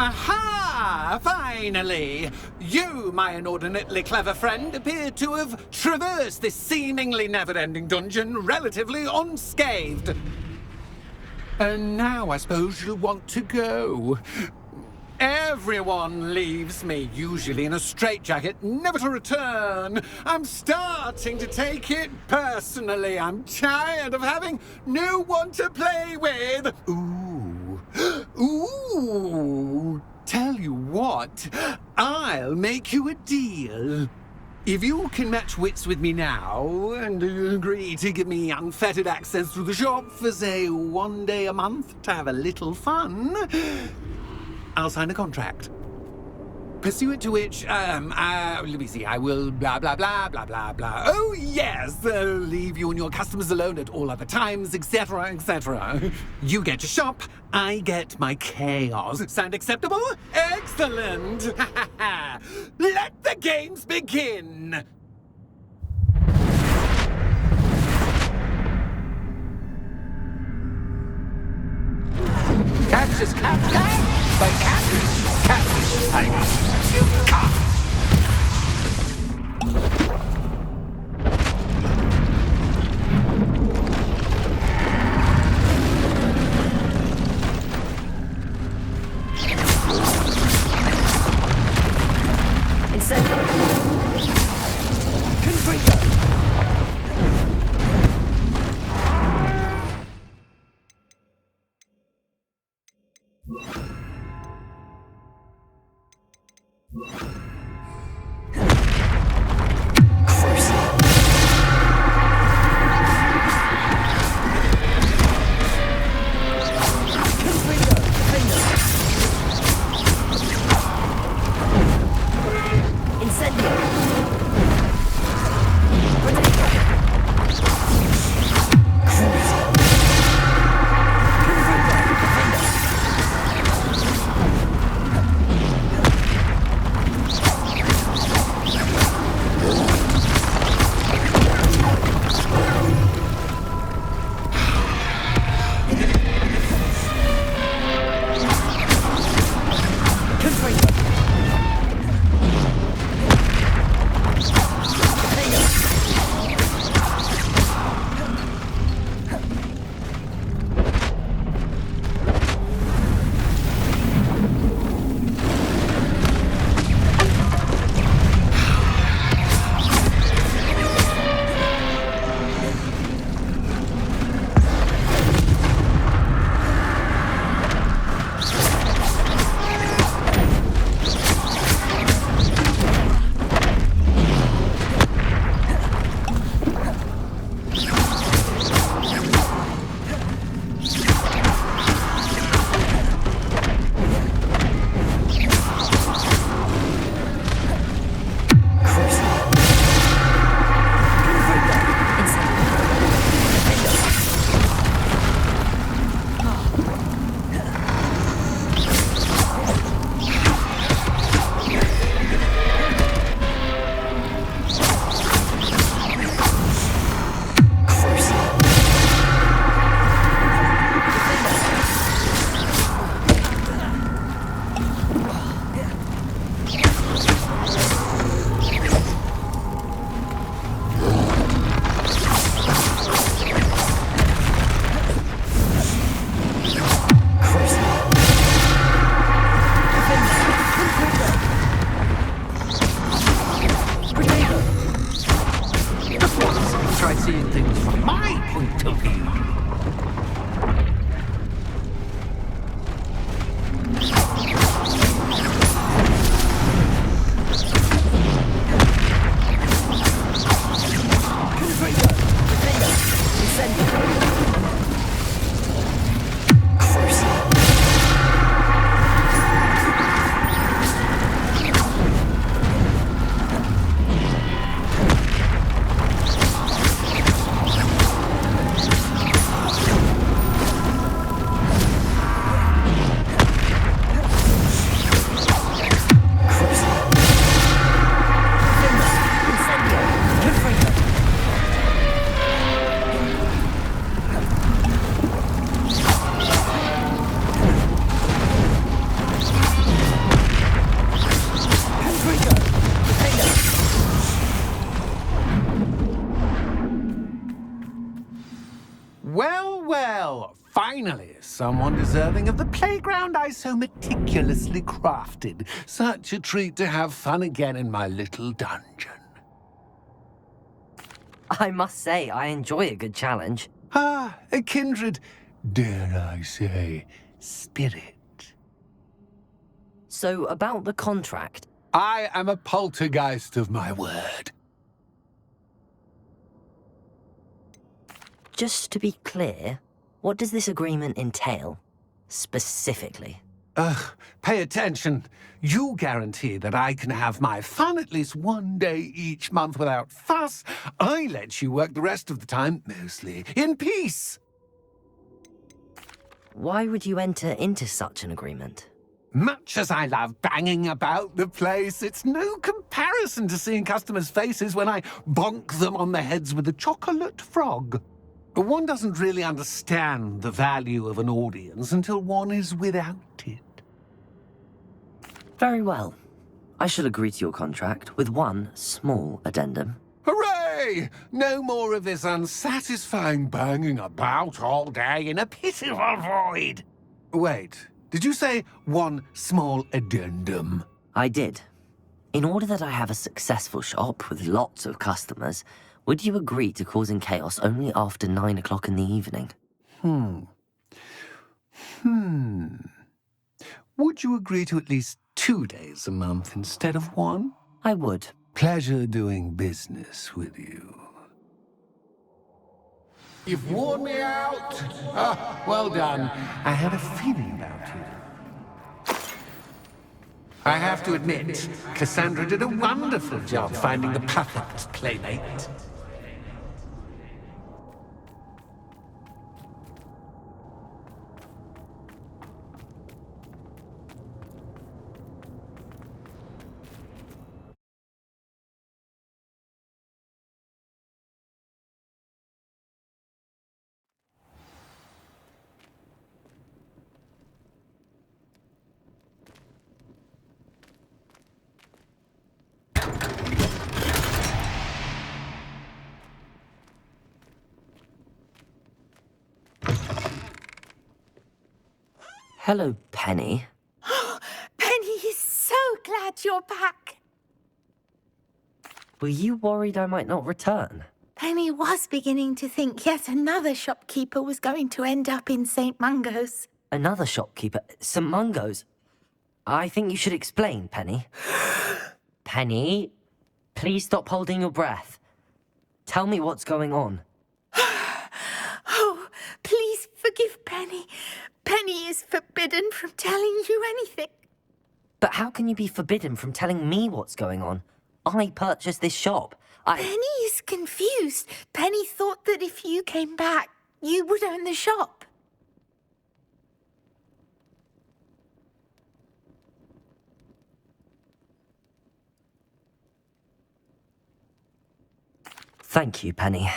Aha! Finally! You, my inordinately clever friend, appear to have traversed this seemingly never-ending dungeon relatively unscathed. And now I suppose you'll want to go. Everyone leaves me, usually in a straitjacket, never to return. I'm starting to take it personally. I'm tired of having no one to play with. Ooh. Tell you what, I'll make you a deal. If you can match wits with me now, and agree to give me unfettered access to the shop for, say, 1 day a month to have a little fun, I'll sign a contract. Pursuant to which, let me see, I will blah, blah, blah, blah, blah, blah. Oh, yes, leave you and your customers alone at all other times, etc., etc. You get your shop, I get my chaos. Sound acceptable? Excellent! Let the games begin! Catch is cat, but cat is tiger. You can't. Well, well, finally, someone deserving of the playground I so meticulously crafted. Such a treat to have fun again in my little dungeon. I must say, I enjoy a good challenge. Ah, a kindred, dare I say, spirit. So, about the contract. I am a poltergeist of my word. Just to be clear, what does this agreement entail, specifically? Pay attention. You guarantee that I can have my fun at least one day each month without fuss. I let you work the rest of the time, mostly in peace. Why would you enter into such an agreement? Much as I love banging about the place, it's no comparison to seeing customers' faces when I bonk them on the heads with a chocolate frog. One doesn't really understand the value of an audience until one is without it. Very well. I shall agree to your contract with one small addendum. Hooray! No more of this unsatisfying banging about all day in a pitiful void. Wait, did you say one small addendum? I did. In order that I have a successful shop with lots of customers, would you agree to causing chaos only after 9 o'clock in the evening? Would you agree to at least 2 days a month instead of one? I would. Pleasure doing business with you. You've worn me out. Ah, well done. I had a feeling about you. I have to admit, Cassandra did a wonderful job finding the perfect playmate. Hello, Penny. Penny is so glad you're back. Were you worried I might not return? Penny was beginning to think yet another shopkeeper was going to end up in St. Mungo's. Another shopkeeper? St. Mungo's? I think you should explain, Penny. Penny, please stop holding your breath. Tell me what's going on. Oh, please forgive Penny. Penny is forbidden from telling you anything. But how can you be forbidden from telling me what's going on? I purchased this shop. Penny is confused. Penny thought that if you came back, you would own the shop. Thank you, Penny.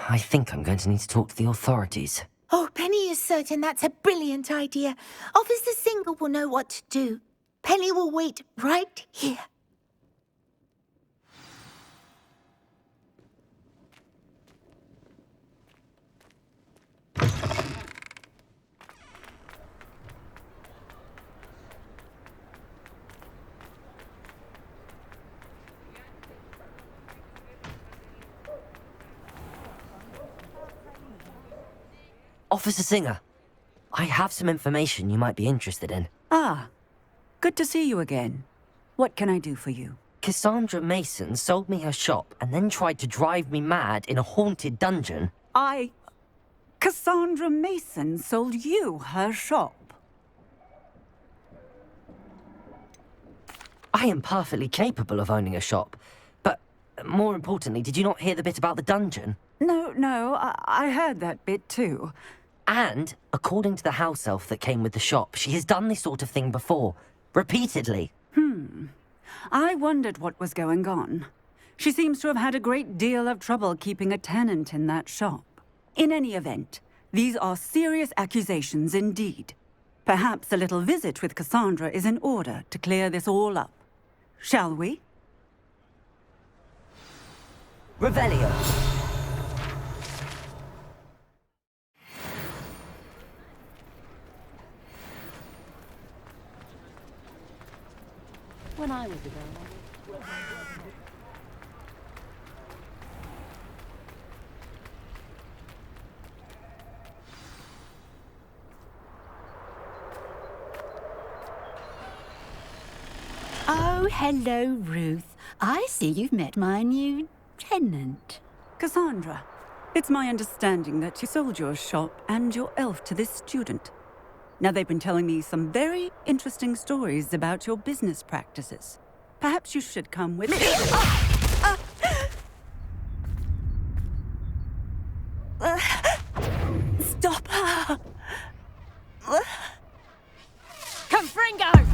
I think I'm going to need to talk to the authorities. Oh, Penny is certain that's a brilliant idea. Officer Single will know what to do. Penny will wait right here. Officer Singer, I have some information you might be interested in. Ah, good to see you again. What can I do for you? Cassandra Mason sold me her shop and then tried to drive me mad in a haunted dungeon. Cassandra Mason sold you her shop? I am perfectly capable of owning a shop, but more importantly, did you not hear the bit about the dungeon? No, I heard that bit too. And, according to the house elf that came with the shop, she has done this sort of thing before, repeatedly. I wondered what was going on. She seems to have had a great deal of trouble keeping a tenant in that shop. In any event, these are serious accusations indeed. Perhaps a little visit with Cassandra is in order to clear this all up. Shall we? Revelio. when I was a girl. Oh, hello, Ruth. I see you've met my new tenant. Cassandra, it's my understanding that you sold your shop and your elf to this student. Now, they've been telling me some very interesting stories about your business practices. Perhaps you should come with me. Stop her! Confringo!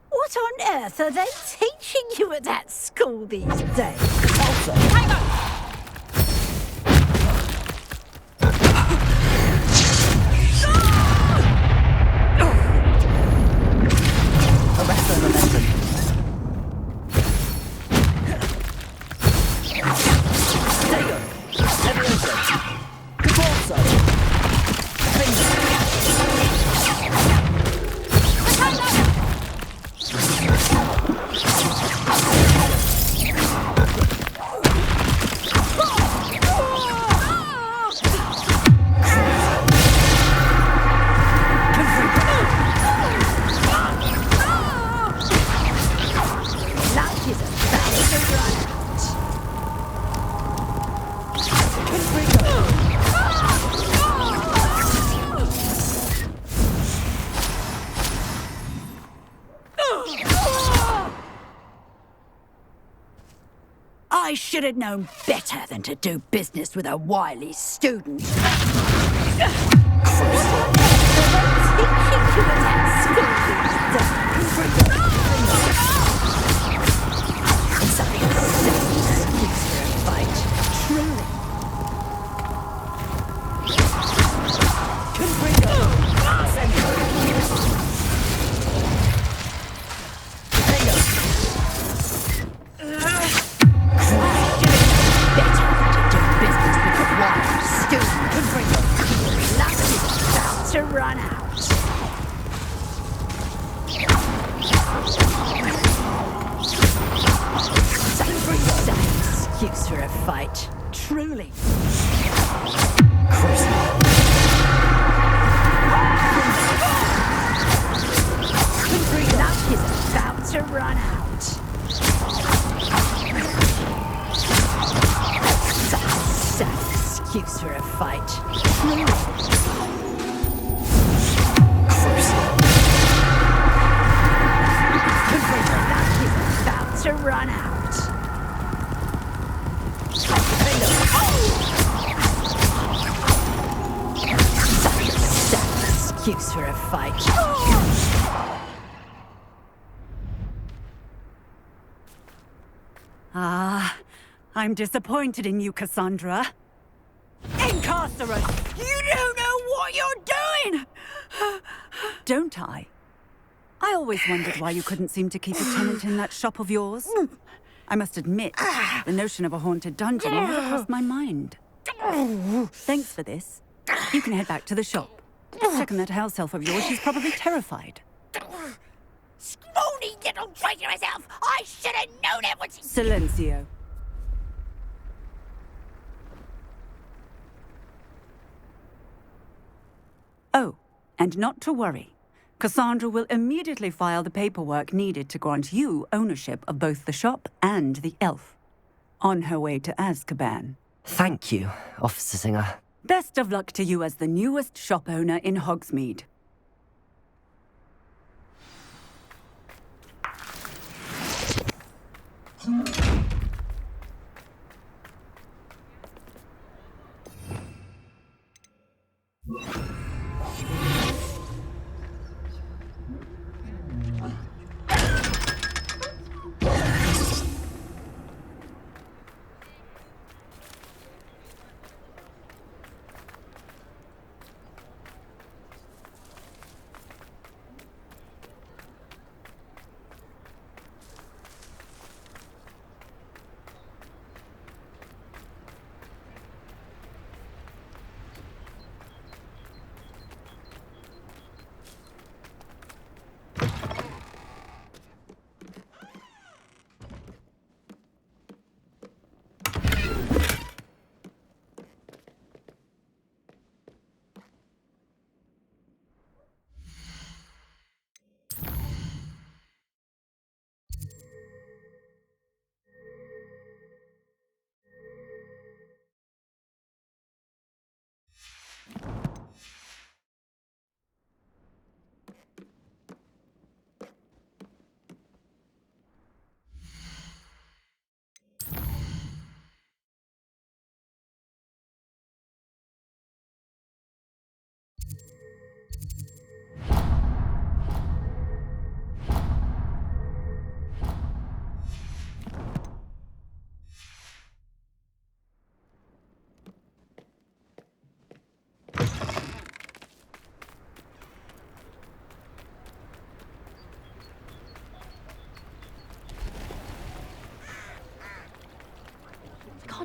What on earth are they teaching you at that school these days? Arrest the momentum. Stego. Levioso. Corso. I should have known better than to do business with a wily student. To run out. Excuse for a fight, truly. Luck is about to run out. Excuse for a fight, truly. To run out. Excuse for a fight. I'm disappointed in you, Cassandra. Incarcerate! You don't know what you're doing! Don't I? I always wondered why you couldn't seem to keep a tenant in that shop of yours. I must admit, the notion of a haunted dungeon never crossed my mind. Thanks for this. You can head back to the shop. Checking that house elf of yours, she's probably terrified. Scrawny little traitor herself! I should have known it was... Silencio. Oh, and not to worry. Cassandra will immediately file the paperwork needed to grant you ownership of both the shop and the elf. On her way to Azkaban. Thank you, Officer Singer. Best of luck to you as the newest shop owner in Hogsmeade.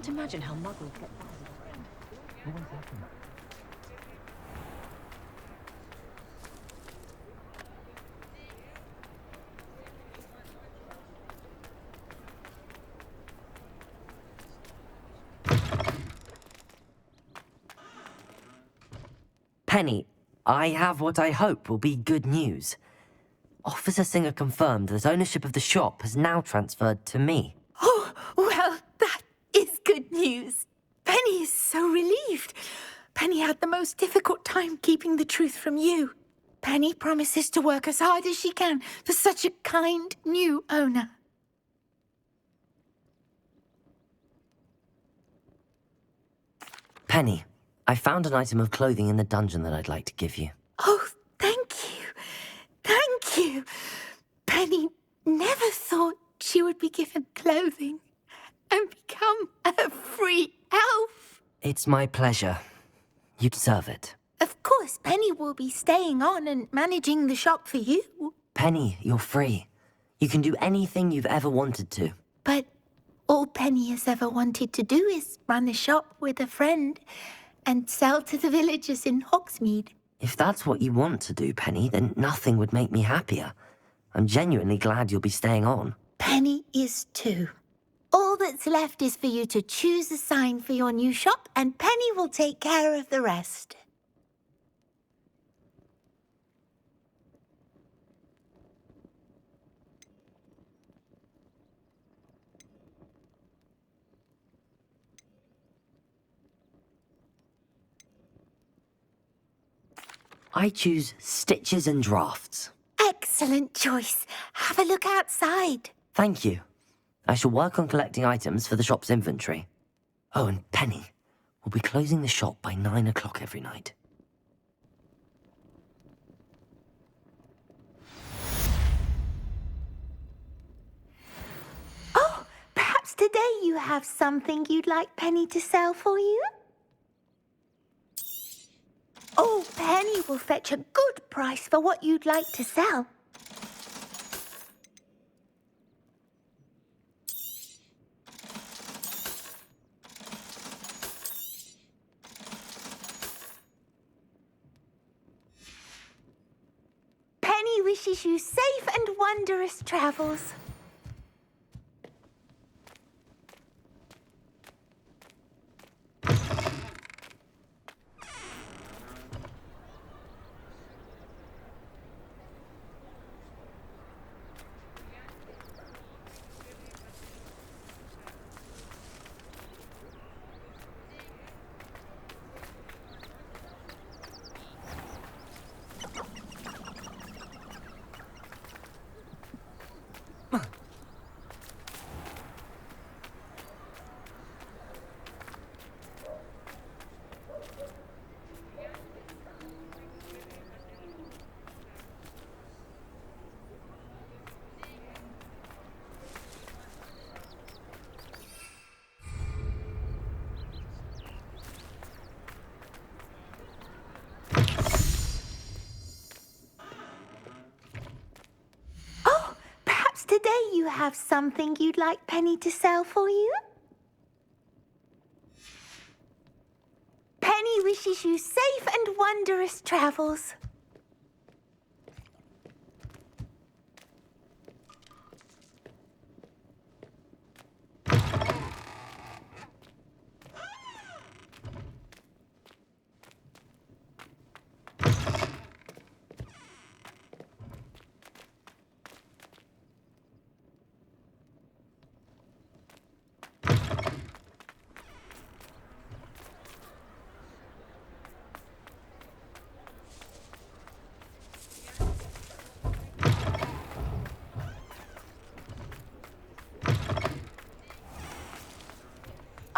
can't imagine how muggles get by with a friend. Penny, I have what I hope will be good news. Officer Singer confirmed that ownership of the shop has now transferred to me. Oh, well, that is good news. Penny is so relieved. Penny had the most difficult time keeping the truth from you. Penny promises to work as hard as she can for such a kind new owner. Penny, I found an item of clothing in the dungeon that I'd like to give you. Oh, thank you. Thank you. Penny never thought she would be given clothing and become a free elf. It's my pleasure. You deserve it. Of course, Penny will be staying on and managing the shop for you. Penny, you're free. You can do anything you've ever wanted to. But all Penny has ever wanted to do is run a shop with a friend and sell to the villagers in Hogsmeade. If that's what you want to do, Penny, then nothing would make me happier. I'm genuinely glad you'll be staying on. Penny is too. All that's left is for you to choose a sign for your new shop, and Penny will take care of the rest. I choose stitches and drafts. Excellent choice. Have a look outside. Thank you. I shall work on collecting items for the shop's inventory. Oh, and Penny, we'll be closing the shop by 9 o'clock every night. Oh, perhaps today you have something you'd like Penny to sell for you? Oh, Penny will fetch a good price for what you'd like to sell. Penny wishes you safe and wondrous travels. Today you have something you'd like Penny to sell for you? Penny wishes you safe and wondrous travels.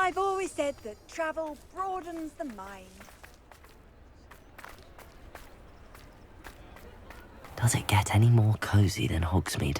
I've always said that travel broadens the mind. Does it get any more cozy than Hogsmeade?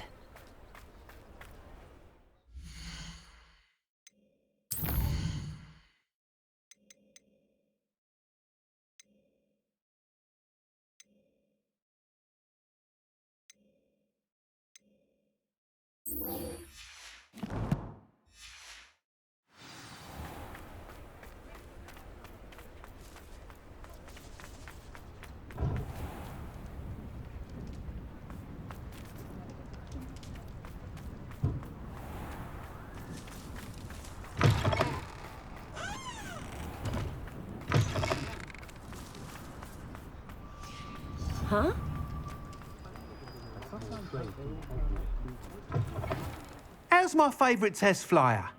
Huh? How's my favourite test flyer?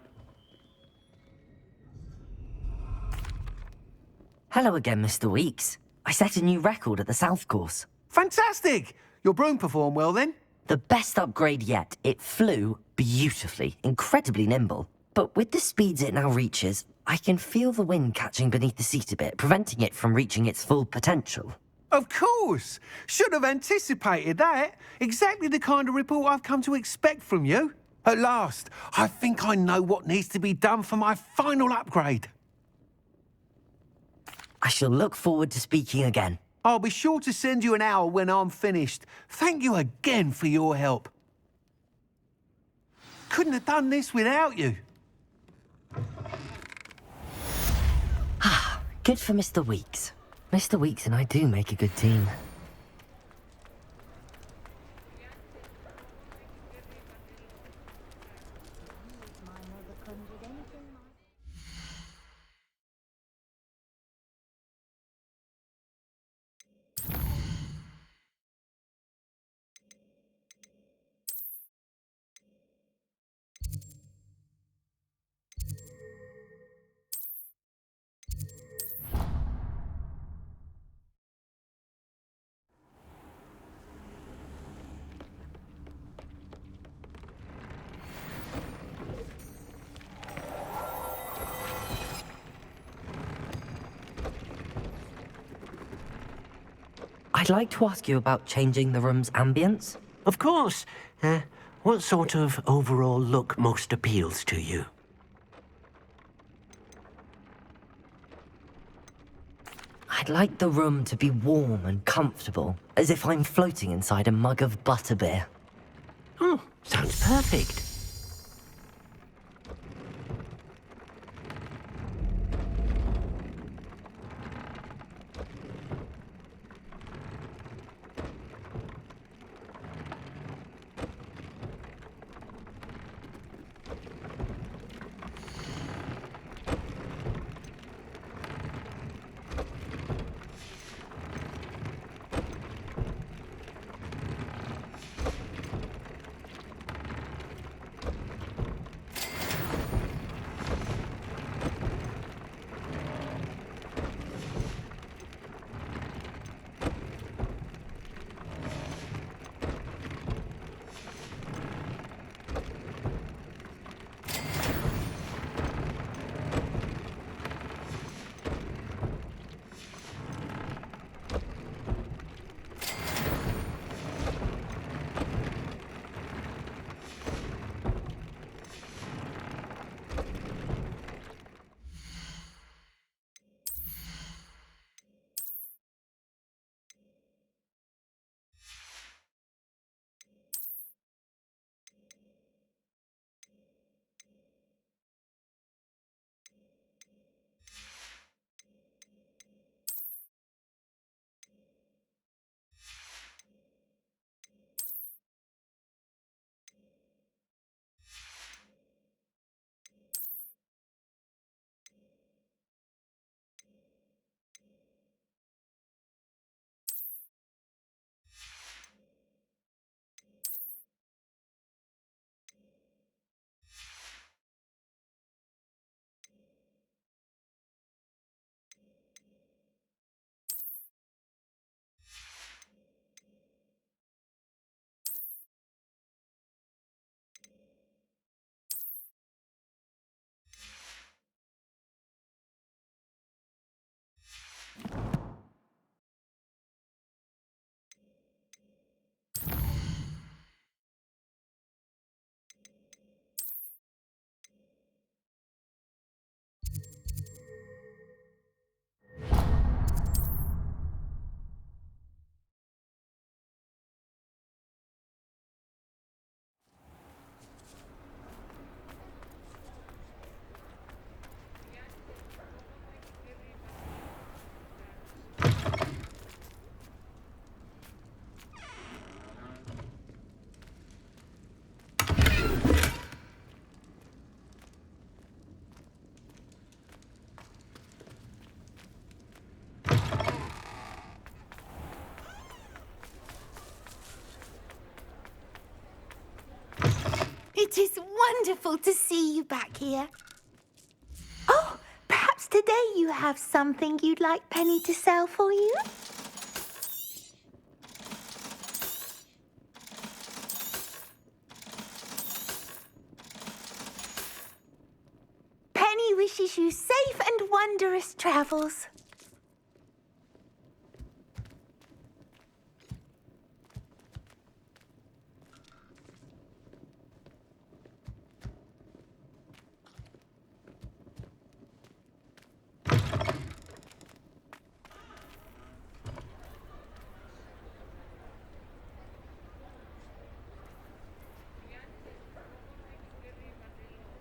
Hello again, Mr. Weeks. I set a new record at the South Course. Fantastic! Your broom performed well then? The best upgrade yet. It flew beautifully, incredibly nimble. But with the speeds it now reaches, I can feel the wind catching beneath the seat a bit, preventing it from reaching its full potential. Of course! Should have anticipated that. Exactly the kind of report I've come to expect from you. At last, I think I know what needs to be done for my final upgrade. I shall look forward to speaking again. I'll be sure to send you an hour when I'm finished. Thank you again for your help. Couldn't have done this without you. Good for Mr. Weeks. Mr. Weeks and I do make a good team. I'd like to ask you about changing the room's ambience. Of course. What sort of overall look most appeals to you? I'd like the room to be warm and comfortable, as if I'm floating inside a mug of butterbeer. Oh, sounds perfect. It is wonderful to see you back here. Oh, perhaps today you have something you'd like Penny to sell for you? Penny wishes you safe and wondrous travels.